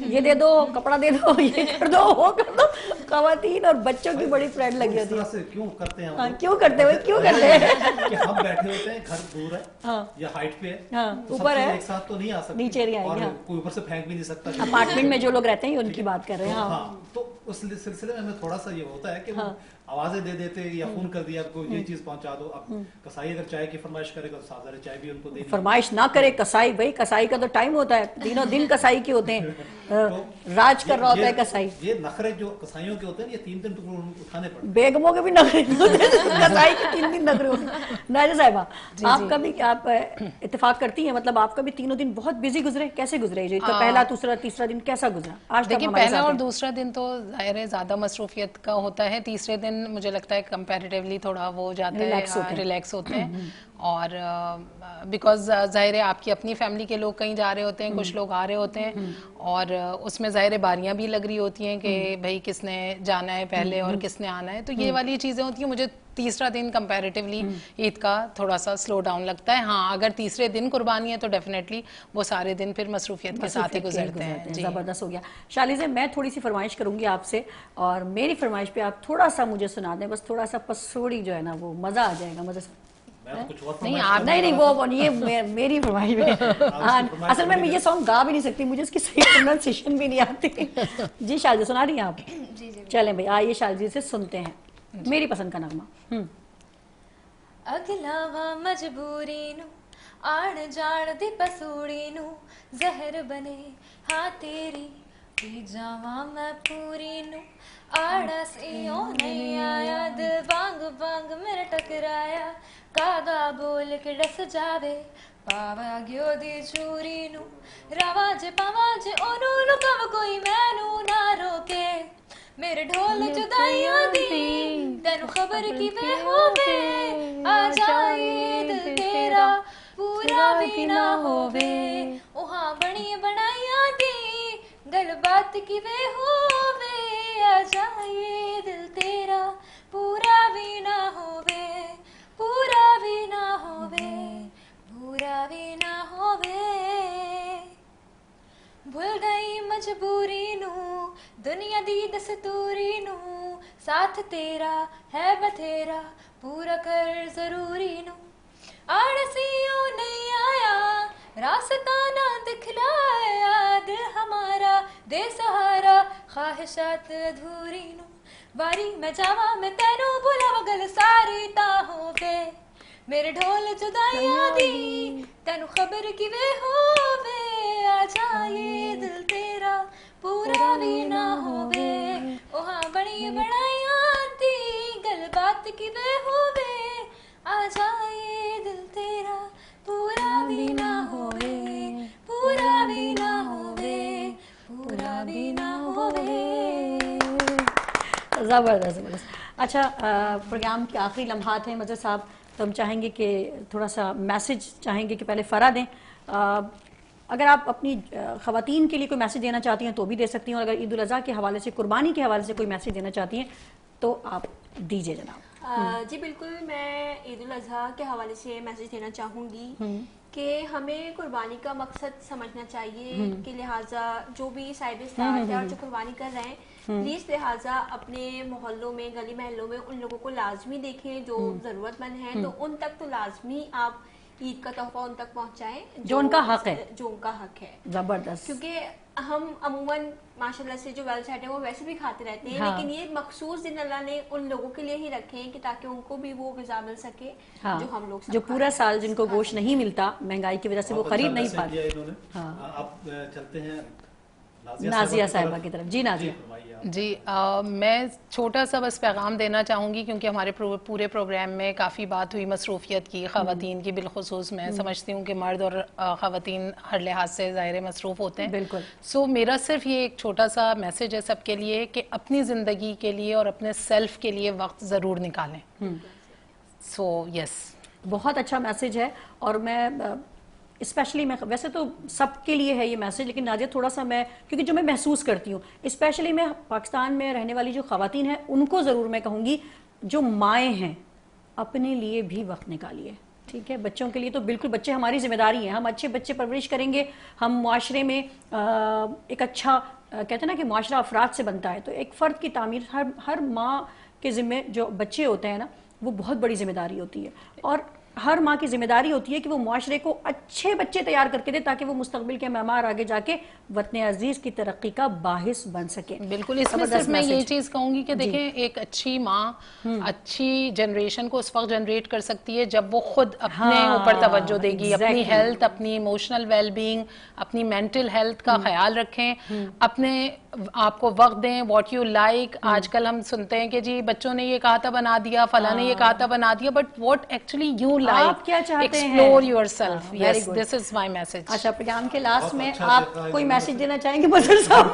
ये दे दो, कपड़ा दे दो, ये कर दो, वो कर दो। खवातीन और बच्चों की बड़ी फ्रेंड लगी होती है। क्यों करते हैं? हाँ, क्यों करते हैं? क्यों करते हैं? कि हम बैठे होते हैं, घर दूर है, हाँ, या हाइट पे है, हाँ, तो ऊपर है, एक साथ तो नहीं आ सकते, नीचे नहीं आएंगे, और कोई ऊपर से फेंक भी नहीं सकता। अपार्टमेंट में जो लोग रहते हैं उनकी बात कर रहे हैं। हाँ, तो उस सिलसिले में हमें थोड़ा सा ये होता है कि आवाजें दे देते या फोन कर दिया आपको ये चीज पहुंचा दो। अब कसाई अगर चाय की फरमाइश करेगा तो साधारण चाय भी उनको देनी। फरमाइश ना करे कसाई, भाई कसाई का तो टाइम होता है, तीनों दिन कसाई के होते हैं, राज कर रहा होता है कसाई। ये नखरे जो कसाईयों के होते हैं, ये 3 दिन उठाने पड़ते हैं। बेगमों के भी नखरे कसाई के 3 दिन नखरे होते हैं। नाजिया साहिबा, आपका भी आप इत्तेफाक करती हैं, मतलब आपका भी तीनों दिन बहुत बिजी गुजरे, कैसे गुजरे? जो इसका पहला, दूसरा, तीसरा दिन कैसा गुजरा? आज देखिए, पहला और दूसरा दिन तो जाहिर है ज्यादा मसरूफियत का होता है, तीसरे दिन मुझे लगता है कंपैरेटिवली थोड़ा वो हो जाता है, रिलैक्स होते हैं। और बिकॉज जाहिर है आपकी अपनी फैमिली के लोग कहीं जा रहे होते हैं, कुछ लोग आ रहे होते हैं, और उसमें जाहिर है बारियां भी लग रही होती हैं कि भाई किसने जाना है पहले और किसने आना है, तो ये वाली चीज़ें होती हैं। मुझे तीसरा दिन कंपैरेटिवली ईद का थोड़ा सा स्लो डाउन लगता है। हाँ, अगर तीसरे दिन कुर्बानी है तो डेफिनेटली वो सारे दिन फिर मसरूफियत के साथ ही गुजरते हैं। ज़बरदस्त हो गया। शालिज़े, मैं थोड़ी सी फरमाइश करूंगी आपसे, और मेरी फरमाइश पे आप थोड़ा सा मुझे सुना दें, बस थोड़ा सा पसोड़ी जो है ना, वो मज़ा आ जाएगा, मज़े से। नहीं, आप नहीं, वो ये मेरी फरमाइश में। असल में मैं ये सॉन्ग गा भी नहीं सकती, मुझे इसकी सही प्रोनाउंसिएशन भी नहीं आती। जी शालिज़े, सुना रही हैं आप? चलें भाई, आइए शालिज़े से सुनते हैं मेरी पसंद का नगमा। अगलावा मजबूरी नू आड़ जाड़ दी पसूड़ी नू जहर बने हाँ तेरी पी जावा मैं पूरी नू आड़ा से ओ नहीं आया, दिल वांग वांग मेरा टकराया, कागा बोल के डस जावे पावा गयो दी चूरी नू रवाज पावाज ओनू लुकव कोई मैनू ना रोके, मेरे ढोल जुदाइयां दी तेनू खबर की वे होवे, आ जाए दिल तेरा पूरा भी ना होवे, ओहां बनी बनाइयां दी गल बात की वे होवे, आ जाए दिल तेरा पूरा भी ना होवे, पूरा भी ना होवे, पूरा भी ना होवे। भूल गई मजबूरी नू दुनिया दी दस्तूरी नू, साथ तेरा है बथेरा पूरा कर जरूरी नू, आड़सियों नहीं आया रास्ता ना दिखलाया, दिल हमारा दे सहारा ख्वाहिशात अधूरी नू, बारी मैं जावा मैं तेनू बुलावा गल सारी ता होवे, मेरे ढोल जुदाइयां दी तेनू खबर की वे होवे, आ जाए दिल तेरा पूरा भी ना होवे, ओहां बड़ी बनाइयां दी गल बात की वे होवे, आ जाए दिल तेरा पूरा भी ना होवे, पूरा भी ना होवे, पूरा भी ना होवे। ज़बरदस्त। अच्छा, प्रोग्राम के आखिरी लम्हात हैं मज़र साहब, तो हम चाहेंगे कि थोड़ा सा मैसेज चाहेंगे कि पहले फरा दें। अगर आप अपनी ख़वातीन के लिए कोई मैसेज देना चाहती हैं तो भी दे सकती हैं, और अगर ईद उल अज़हा के हवाले से, कुर्बानी के हवाले से कोई मैसेज देना चाहती हैं तो आप दीजिए जनाब। जी बिल्कुल, मैं ईद उल अज़हा के हवाले से मैसेज देना चाहूँगी कि हमें कुर्बानी का मकसद समझना चाहिए, कि लिहाजा जो भी साहिब इस्ताअत है और जो कुर्बानी कर रहे हैं, प्लीज लिहाजा अपने मोहल्लों में, गली महलों में उन लोगों को लाजमी देखें जो जरूरतमंद हैं, तो उन तक तो लाजमी आप ईद का तोहफा उन तक पहुंचाएं जो उनका हक है, जो उनका हक है। जबरदस्त। क्योंकि हम अमूमन माशाल्लाह से जो वेल सेट है वो वैसे भी खाते रहते हैं, हाँ। लेकिन ये मखसूस दिन अल्लाह ने उन लोगों के लिए ही रखे हैं कि ताकि उनको भी वो ग़िज़ा मिल सके हाँ। जो हम लोग सब जो पूरा खाते साल जिनको गोश्त नहीं मिलता महंगाई की वजह से वो बहुत खरीद अच्छा नहीं मैसेज पाते। दिया इन्होंने। हाँ। अब चलते हैं नाजिया साहिबा की तरफ। जी नाजिया। फरमाइए आप। जी मैं छोटा सा बस पैगाम देना चाहूँगी, क्योंकि हमारे पूरे प्रोग्राम में काफ़ी बात हुई मसरूफियत की, ख़वातीन की बिलखुसूस। मैं समझती हूँ कि मर्द और ख़वातीन हर लिहाज से ज़ाहिर मसरूफ़ होते हैं। बिल्कुल। सो मेरा सिर्फ ये एक छोटा सा मैसेज है सबके लिए कि अपनी ज़िंदगी के लिए और अपने सेल्फ के लिए वक्त ज़रूर निकालें। सो यस, बहुत अच्छा मैसेज है। और मैं स्पेशली मैं वैसे तो सबके लिए है ये मैसेज, लेकिन नाजिया थोड़ा सा मैं, क्योंकि जो मैं महसूस करती हूँ स्पेशली मैं पाकिस्तान में रहने वाली जो ख़वातीन हैं उनको ज़रूर मैं कहूँगी, जो माएँ हैं अपने लिए भी वक्त निकालिए। ठीक है, बच्चों के लिए तो बिल्कुल, बच्चे हमारी जिम्मेदारी हैं, हम अच्छे बच्चे परवरिश करेंगे, हम मुआशरे में एक अच्छा कहते हैं ना कि मुआशरा अफराद से बनता है, तो एक फ़र्द की तामीर हर माँ के ज़िम्मे जो बच्चे होते हैं ना वो बहुत बड़ी जिम्मेदारी होती है। और हर माँ की जिम्मेदारी होती है कि वो मुआशरे को अच्छे बच्चे तैयार करके दे ताकि वो मुस्तकबिल के मेमार आगे जाके वतन अजीज की तरक्की का बाहिस बन सके। बिल्कुल। इसमें सिर्फ मैं ये चीज़ कहूँगी कि देखें, एक अच्छी माँ अच्छी जनरेशन को उस वक्त जनरेट कर सकती है जब वो खुद अपने ऊपर तवज्जो देगी, अपनी हेल्थ, अपनी इमोशनल वेलबींग, अपनी मेंटल हेल्थ का ख्याल रखें, अपने आपको वक्त दें, व्हाट यू लाइक। आजकल हम सुनते हैं कि जी बच्चों ने ये कहा था बना दिया, फला ने ये कहा था बना दिया, but what actually you like, आप क्या चाहते हैं, explore yourself. very yes, good. This is my message. अच्छा, प्रोग्राम के लास्ट बहुत में अच्छा आप देखा है कोई इन्होंने। मैसेज देना चाहेंगे मजहर साहब?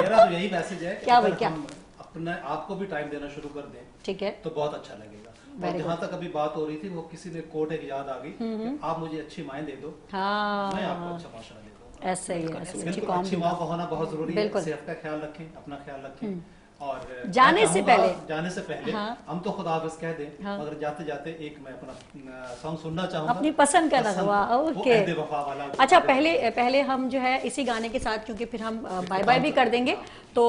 मेरा तो यही मैसेज है कि क्या भाई, अगर क्या? हम अपने आप को भी टाइम देना शुरू कर दें ठीक है, तो बहुत अच्छा लगेगा। और Very जहाँ तक अभी बात हो रही थी, वो किसी ने कोट एक याद आ गई कि आप मुझे अच्छी माएँ दे दो, मैं आपको हाँ अच्छा माशरा दे दूंगा। ऐसे ही है, ऐसे ही अच्छी बिल्कुल, कौम अच्छी भी। माँ का होना बहुत जरूरी है। बिल्कुल। सेहत का ख्याल रखें, अपना ख्याल रखें। और जाने मैं से चाहूंगा, पहले। जाने से पहले हाँ। हम तो खुदा हाफिज़ कह दें, हाँ। मगर जाते जाते एक मैं अपना सॉन्ग सुनना चाहूंगा, अपनी पसंद का नगवा। वो ओके, अहद वफा वाला। अच्छा पहले हम जो है इसी गाने के साथ, क्योंकि फिर हम बाय बाय भी कर देंगे, तो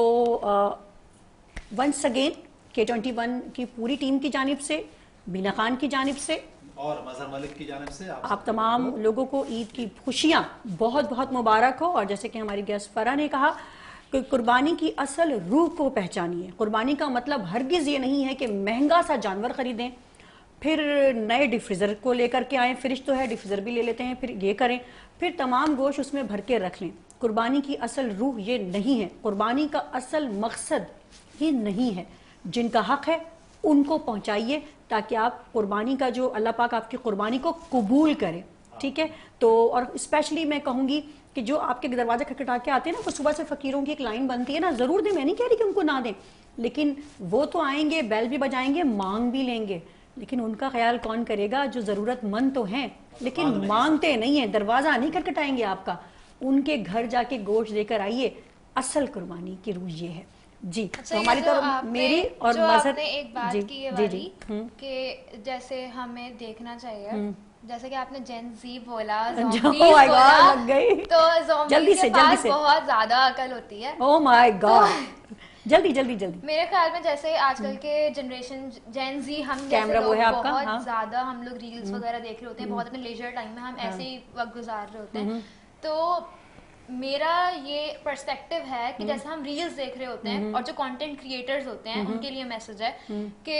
वंस अगेन K21 की पूरी टीम की जानिब से, बीना खान की जानिब से और मजहर मलिक की जानिब से आप तमाम लोगों को ईद की खुशियाँ बहुत बहुत मुबारक हो। और जैसे कि हमारी गेस्ट फरा ने कहा कि कुर्बानी की असल रूह को पहचानिए। कुर्बानी का मतलब हरगिज़ ये नहीं है कि महंगा सा जानवर खरीदें, फिर नए डिफ्रीज़र को लेकर के आएँ, फ्रिज तो है डिफ्रीज़र भी ले लेते हैं, फिर ये करें, फिर तमाम गोश्त उसमें भर के रख लें। कुर्बानी की असल रूह ये नहीं है, कुर्बानी का असल मकसद ये नहीं है। जिनका हक है उनको पहुंचाइए ताकि आप कुर्बानी का जो अल्लाह पाक आपकी कुर्बानी को कबूल करे। ठीक है, तो और स्पेशली मैं कहूँगी कि जो आपके दरवाजे खटखटा के आते हैं ना, वो सुबह से फ़कीरों की एक लाइन बनती है ना, ज़रूर दें, मैं नहीं कह रही कि उनको ना दें, लेकिन वो तो आएंगे, बेल भी बजाएंगे, मांग भी लेंगे, लेकिन उनका ख्याल कौन करेगा? जो ज़रूरतमंद तो हैं लेकिन मांगते नहीं है, दरवाज़ा नहीं खटखटाएंगे आपका, उनके घर जाके गोश्त देकर आइए। असल कुर्बानी की रूह ये है जी। अच्छा, तो हमारी तरफ मेरी और जो मजहर आपने एक बात जी, की ये जी, वाली जी, कि जैसे हमें देखना चाहिए, जैसे कि आपने जेन जी बोला, Oh zombies my God, बोला, लग गई। तो zombies जल्दी के से, जल्दी पास से। बहुत ज्यादा अकल होती है। ओह माय गॉड, जल्दी जल्दी जल्दी। मेरे ख्याल में जैसे आजकल के जनरेशन जेन जी, हम जैसे कैमरा वो लोग है आपका, बहुत हाँ। ज्यादा हम लोग रील्स वगैरह देख रहे होते हैं, बहुत अपने लेजर टाइम में हम ऐसे ही वक्त गुजार रहे होते हैं। तो मेरा ये पर्सपेक्टिव है कि जैसे हम रील्स देख रहे होते हैं और जो कंटेंट क्रिएटर्स होते हैं उनके लिए मैसेज है कि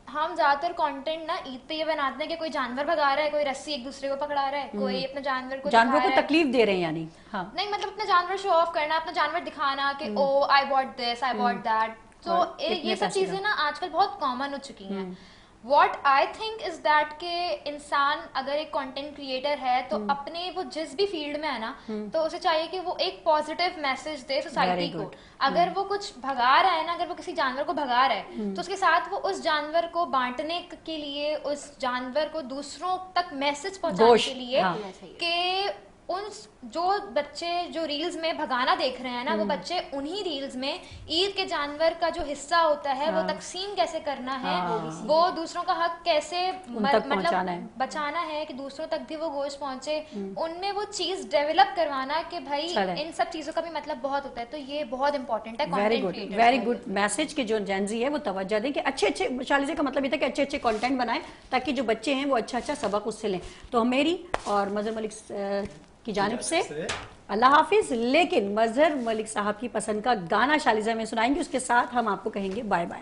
हम ज्यादातर कंटेंट ना ईद पे ये बनाते हैं कि कोई जानवर भगा रहा है, कोई रस्सी एक दूसरे को पकड़ा रहा है, कोई अपने जानवर को जानवरों दिखा को रहा है। तकलीफ दे रहे हैं यानी, हाँ नहीं मतलब अपना जानवर शो ऑफ करना, अपना जानवर दिखाना कि oh I bought this, I bought that. तो और इतने ये सब पैसे चीजें ना आजकल बहुत कॉमन हो चुकी हैं। What I think is that कि इंसान अगर एक कंटेंट क्रिएटर है तो अपने वो जिस भी फील्ड में है ना, तो उसे चाहिए कि वो एक पॉजिटिव मैसेज दे सोसाइटी को। अगर वो कुछ भगा रहा है ना, अगर वो किसी जानवर को भगा रहा है तो उसके साथ वो उस जानवर को बांटने के लिए, उस जानवर को दूसरों तक मैसेज पहुंचाने के लिए हाँ। कि उन जो बच्चे जो रील्स में भगाना देख रहे हैं ना, वो बच्चे उन्हीं रील्स में ईद के जानवर का जो हिस्सा होता है वो तकसीम कैसे करना है, वो दूसरों का हक कैसे पहुंचाना है, बचाना है कि दूसरों तक भी वो गोश्त पहुंचे, उनमें वो चीज डेवलप करवाना कि भाई इन सब चीजों का भी मतलब बहुत होता है। तो ये बहुत इंपॉर्टेंट है content creators. Very good message के जो जेनजी है वो तवज्जो दें कि अच्छे अच्छे, शालिज़े का मतलब ये था कि अच्छे अच्छे कंटेंट बनाएं ताकि जो बच्चे हैं वो अच्छा अच्छा सबक उससे लें। तो मेरी और मजहर मलिक की जानिब से अल्लाह हाफिज। लेकिन मजहर मलिक साहब की पसंद का गाना शालिजा में सुनाएंगे, उसके साथ हम आपको कहेंगे बाय बाय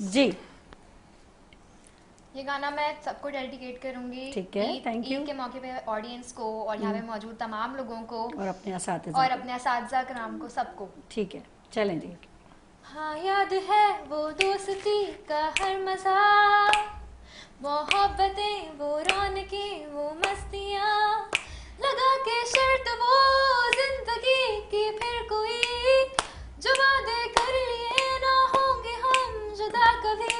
जी। ये गाना मैं सबको डेडिकेट करूंगी। ठीक है, थैंक यू। ईद के मौके पे ऑडियंस को और यहाँ पे मौजूद तमाम लोगों को और अपने असातिज़ा कराम को, सबको। ठीक है, चलें जी। हाँ याद है वो दोस्ती का हर मजा, मोहब्बतें वो रौनकें वो मस्तियाँ, लगा के शर्त वो जिंदगी की फिर कोई, जो वादे कर लिए ना होंगे हम जुदा कभी,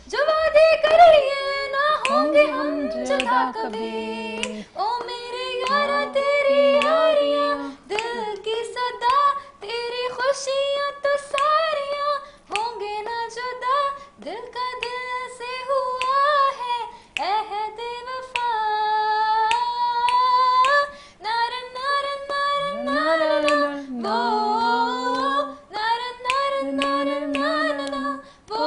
जो वादे कर लिए ना होंगे हम जुदा कभी। ओ मेरे यारा तेरी यारियां दिल की सदा, तेरी खुशियां तो सारियां होंगे ना जुदा, दिल का दिल से हुआ है अहद वफा। नारन नारन नारन नारन वो, नारन नारन नारन नारन वो,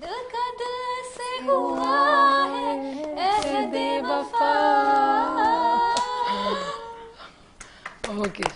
दिल का दिल से हुआ है अहद वफा। ओके